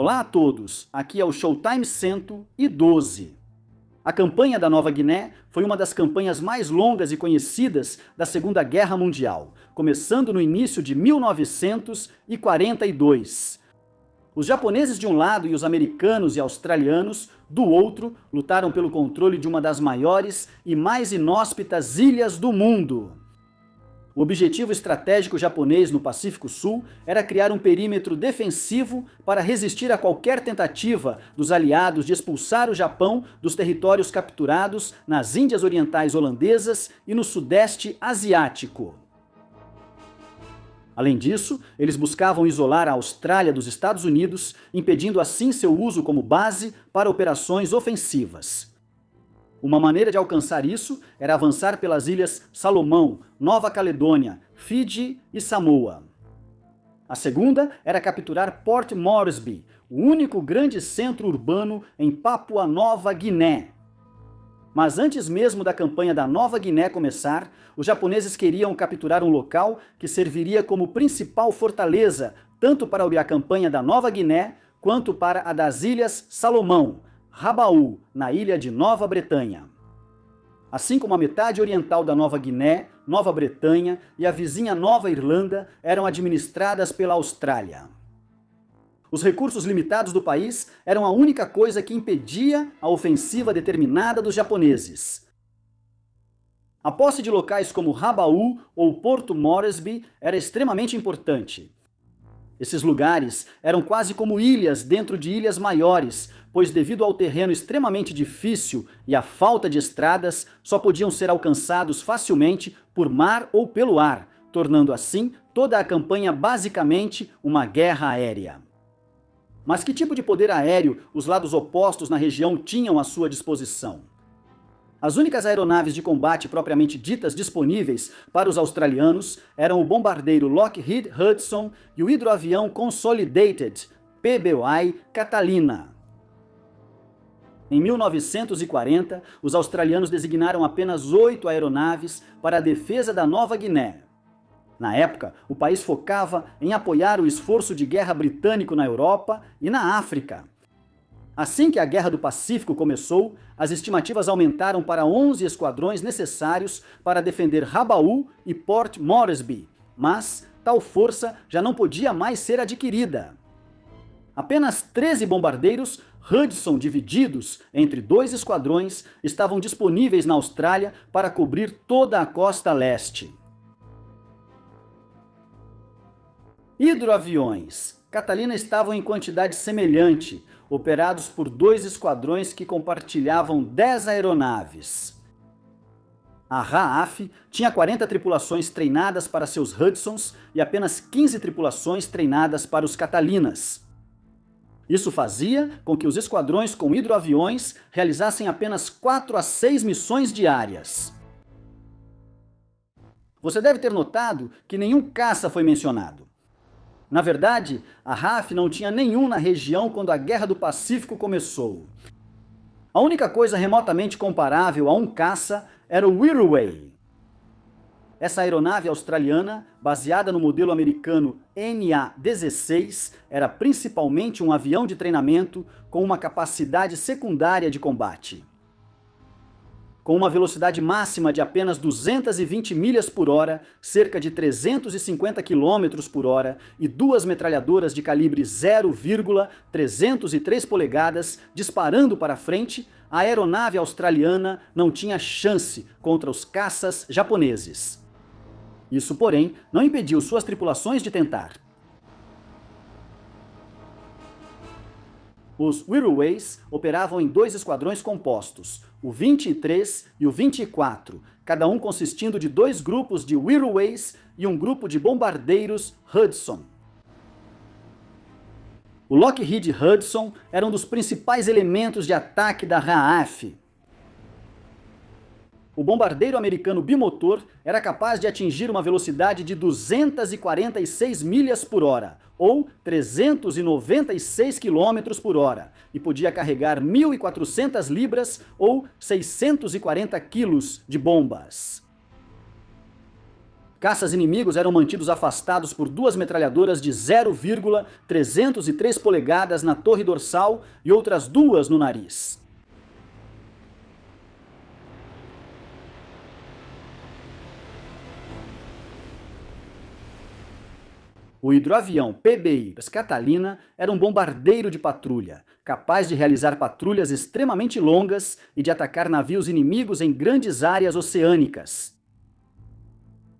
Olá a todos, aqui é o Showtime 112. A campanha da Nova Guiné foi uma das campanhas mais longas e conhecidas da Segunda Guerra Mundial, começando no início de 1942. Os japoneses de um lado e os americanos e australianos, do outro, lutaram pelo controle de uma das maiores e mais inóspitas ilhas do mundo. O objetivo estratégico japonês no Pacífico Sul era criar um perímetro defensivo para resistir a qualquer tentativa dos aliados de expulsar o Japão dos territórios capturados nas Índias Orientais Holandesas e no Sudeste Asiático. Além disso, eles buscavam isolar a Austrália dos Estados Unidos, impedindo assim seu uso como base para operações ofensivas. Uma maneira de alcançar isso era avançar pelas ilhas Salomão, Nova Caledônia, Fiji e Samoa. A segunda era capturar Port Moresby, o único grande centro urbano em Papua Nova Guiné. Mas antes mesmo da campanha da Nova Guiné começar, os japoneses queriam capturar um local que serviria como principal fortaleza tanto para a campanha da Nova Guiné quanto para a das Ilhas Salomão, Rabaul, na ilha de Nova Bretanha. Assim como a metade oriental da Nova Guiné, Nova Bretanha e a vizinha Nova Irlanda eram administradas pela Austrália. Os recursos limitados do país eram a única coisa que impedia a ofensiva determinada dos japoneses. A posse de locais como Rabaul ou Porto Moresby era extremamente importante. Esses lugares eram quase como ilhas dentro de ilhas maiores, pois devido ao terreno extremamente difícil e à falta de estradas, só podiam ser alcançados facilmente por mar ou pelo ar, tornando assim toda a campanha basicamente uma guerra aérea. Mas que tipo de poder aéreo os lados opostos na região tinham à sua disposição? As únicas aeronaves de combate propriamente ditas disponíveis para os australianos eram o bombardeiro Lockheed Hudson e o hidroavião Consolidated, PBY Catalina. Em 1940, os australianos designaram apenas 8 aeronaves para a defesa da Nova Guiné. Na época, o país focava em apoiar o esforço de guerra britânico na Europa e na África. Assim que a Guerra do Pacífico começou, as estimativas aumentaram para 11 esquadrões necessários para defender Rabaul e Port Moresby, mas tal força já não podia mais ser adquirida. Apenas 13 bombardeiros Hudson divididos entre 2 esquadrões estavam disponíveis na Austrália para cobrir toda a costa leste. Hidroaviões. Catalina estavam em quantidade semelhante, operados por 2 esquadrões que compartilhavam 10 aeronaves. A RAAF tinha 40 tripulações treinadas para seus Hudsons e apenas 15 tripulações treinadas para os Catalinas. Isso fazia com que os esquadrões com hidroaviões realizassem apenas 4 a 6 missões diárias. Você deve ter notado que nenhum caça foi mencionado. Na verdade, a RAF não tinha nenhum na região quando a Guerra do Pacífico começou. A única coisa remotamente comparável a um caça era o Wirraway. Essa aeronave australiana, baseada no modelo americano NA-16, era principalmente um avião de treinamento com uma capacidade secundária de combate. Com uma velocidade máxima de apenas 220 milhas por hora, cerca de 350 km por hora e 2 metralhadoras de calibre 0,303 polegadas disparando para frente, a aeronave australiana não tinha chance contra os caças japoneses. Isso, porém, não impediu suas tripulações de tentar. Os Wirraways operavam em 2 esquadrões compostos, o 23 e o 24, cada um consistindo de 2 grupos de Wirraways e um grupo de bombardeiros Hudson. O Lockheed Hudson era um dos principais elementos de ataque da RAAF. O bombardeiro americano bimotor era capaz de atingir uma velocidade de 246 milhas por hora, ou 396 km por hora, e podia carregar 1.400 libras ou 640 quilos de bombas. Caças inimigos eram mantidos afastados por duas metralhadoras de 0,303 polegadas na torre dorsal e outras duas no nariz. O hidroavião PBI Catalina era um bombardeiro de patrulha, capaz de realizar patrulhas extremamente longas e de atacar navios inimigos em grandes áreas oceânicas.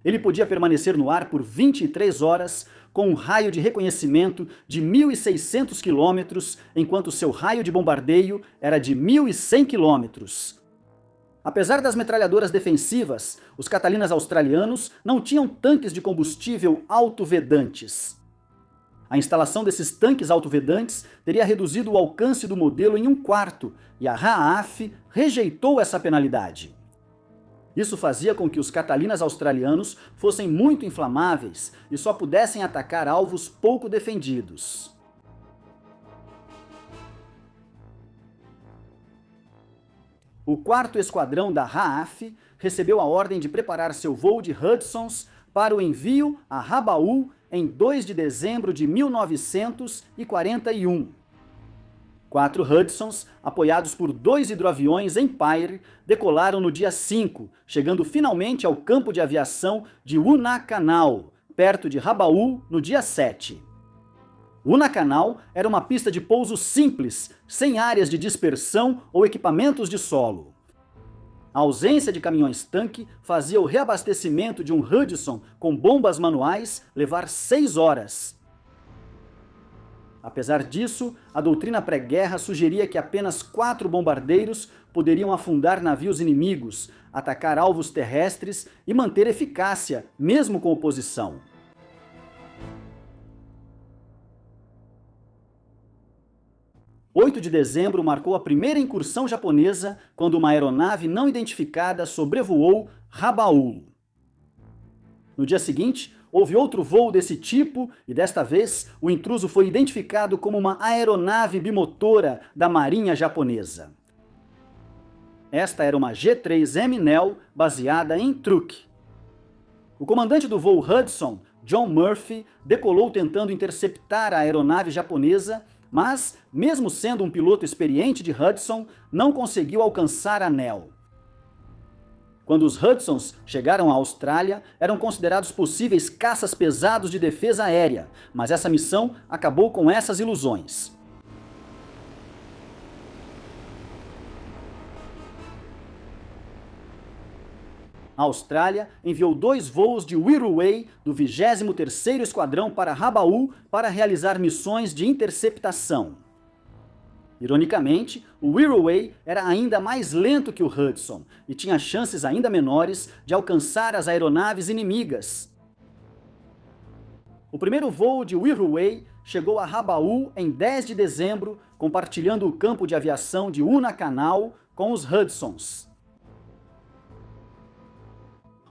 Ele podia permanecer no ar por 23 horas, com um raio de reconhecimento de 1.600 quilômetros, enquanto seu raio de bombardeio era de 1.100 quilômetros. Apesar das metralhadoras defensivas, os Catalinas australianos não tinham tanques de combustível autovedantes. A instalação desses tanques autovedantes teria reduzido o alcance do modelo em 1/4, e a RAAF rejeitou essa penalidade. Isso fazia com que os Catalinas australianos fossem muito inflamáveis e só pudessem atacar alvos pouco defendidos. O 4º Esquadrão da RAAF recebeu a ordem de preparar seu voo de Hudsons para o envio a Rabaul em 2 de dezembro de 1941. 4 Hudsons, apoiados por 2 hidroaviões Empire, decolaram no dia 5, chegando finalmente ao campo de aviação de Guadalcanal, perto de Rabaul, no dia 7. Guadalcanal era uma pista de pouso simples, sem áreas de dispersão ou equipamentos de solo. A ausência de caminhões-tanque fazia o reabastecimento de um Hudson com bombas manuais levar 6 horas. Apesar disso, a doutrina pré-guerra sugeria que apenas 4 bombardeiros poderiam afundar navios inimigos, atacar alvos terrestres e manter eficácia, mesmo com oposição. O 8 de dezembro marcou a primeira incursão japonesa, quando uma aeronave não identificada sobrevoou Rabaul. No dia seguinte, houve outro voo desse tipo e desta vez o intruso foi identificado como uma aeronave bimotora da Marinha Japonesa. Esta era uma G-3M Neo baseada em Truk. O comandante do voo Hudson, John Murphy, decolou tentando interceptar a aeronave japonesa, mas, mesmo sendo um piloto experiente de Hudson, não conseguiu alcançar a Neo. Quando os Hudsons chegaram à Austrália, eram considerados possíveis caças pesados de defesa aérea, mas essa missão acabou com essas ilusões. A Austrália enviou 2 voos de Wirraway do 23º Esquadrão para Rabaul para realizar missões de interceptação. Ironicamente, o Wirraway era ainda mais lento que o Hudson e tinha chances ainda menores de alcançar as aeronaves inimigas. O primeiro voo de Wirraway chegou a Rabaul em 10 de dezembro, compartilhando o campo de aviação de Guadalcanal com os Hudsons.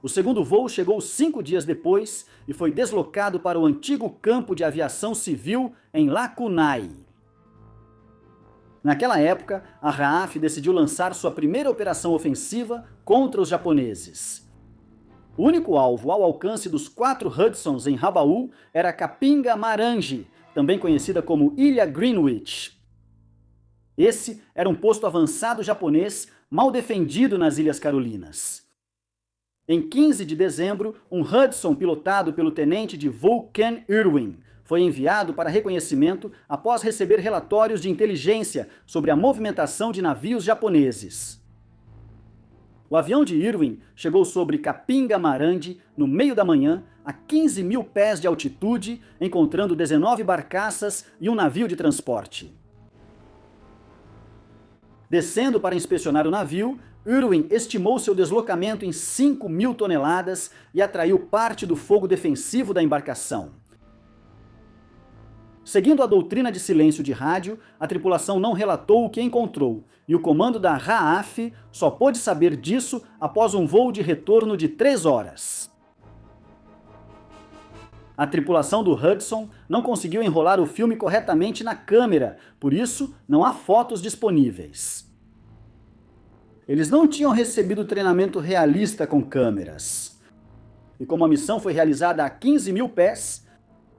O segundo voo chegou 5 dias depois e foi deslocado para o antigo campo de aviação civil em Lakunai. Naquela época, a RAAF decidiu lançar sua primeira operação ofensiva contra os japoneses. O único alvo ao alcance dos 4 Hudsons em Rabaul era Kapinga Marangi, também conhecida como Ilha Greenwich. Esse era um posto avançado japonês mal defendido nas Ilhas Carolinas. Em 15 de dezembro, um Hudson pilotado pelo tenente de voo Ken Irwin foi enviado para reconhecimento após receber relatórios de inteligência sobre a movimentação de navios japoneses. O avião de Irwin chegou sobre Kapinga Marandi no meio da manhã, a 15 mil pés de altitude, encontrando 19 barcaças e um navio de transporte. Descendo para inspecionar o navio, Irwin estimou seu deslocamento em 5.000 toneladas e atraiu parte do fogo defensivo da embarcação. Seguindo a doutrina de silêncio de rádio, a tripulação não relatou o que encontrou, e o comando da RAAF só pôde saber disso após um voo de retorno de 3 horas. A tripulação do Hudson não conseguiu enrolar o filme corretamente na câmera, por isso não há fotos disponíveis. Eles não tinham recebido treinamento realista com câmeras. E como a missão foi realizada a 15 mil pés,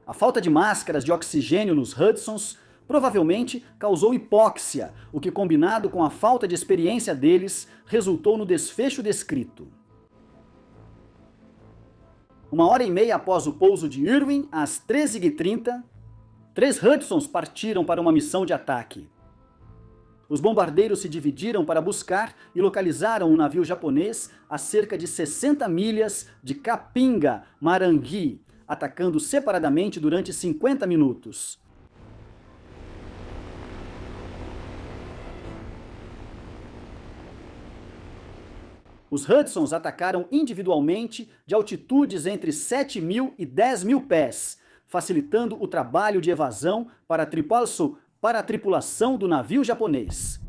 a falta de máscaras de oxigênio nos Hudsons provavelmente causou hipóxia, o que, combinado com a falta de experiência deles, resultou no desfecho descrito. 1h30 após o pouso de Irwin, às 13h30, 3 Hudsons partiram para uma missão de ataque. Os bombardeiros se dividiram para buscar e localizaram um navio japonês a cerca de 60 milhas de Kapinga, Marangui, atacando separadamente durante 50 minutos. Os Hudsons atacaram individualmente de altitudes entre 7 mil e 10 mil pés, facilitando o trabalho de evasão para a tripulação do navio japonês.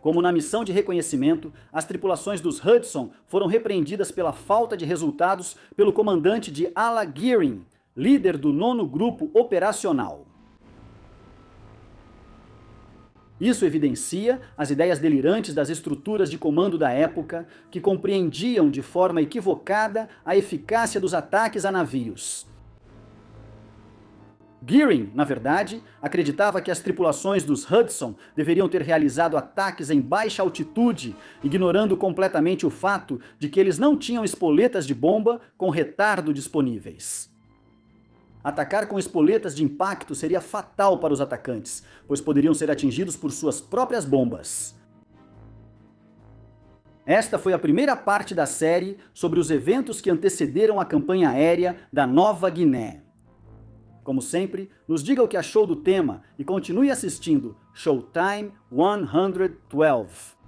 Como na missão de reconhecimento, as tripulações dos Hudson foram repreendidas pela falta de resultados pelo comandante de ala Gearing, líder do 9º Grupo Operacional. Isso evidencia as ideias delirantes das estruturas de comando da época, que compreendiam de forma equivocada a eficácia dos ataques a navios. Gearing, na verdade, acreditava que as tripulações dos Hudson deveriam ter realizado ataques em baixa altitude, ignorando completamente o fato de que eles não tinham espoletas de bomba com retardo disponíveis. Atacar com espoletas de impacto seria fatal para os atacantes, pois poderiam ser atingidos por suas próprias bombas. Esta foi a primeira parte da série sobre os eventos que antecederam a campanha aérea da Nova Guiné. Como sempre, nos diga o que achou do tema e continue assistindo Showtime 112.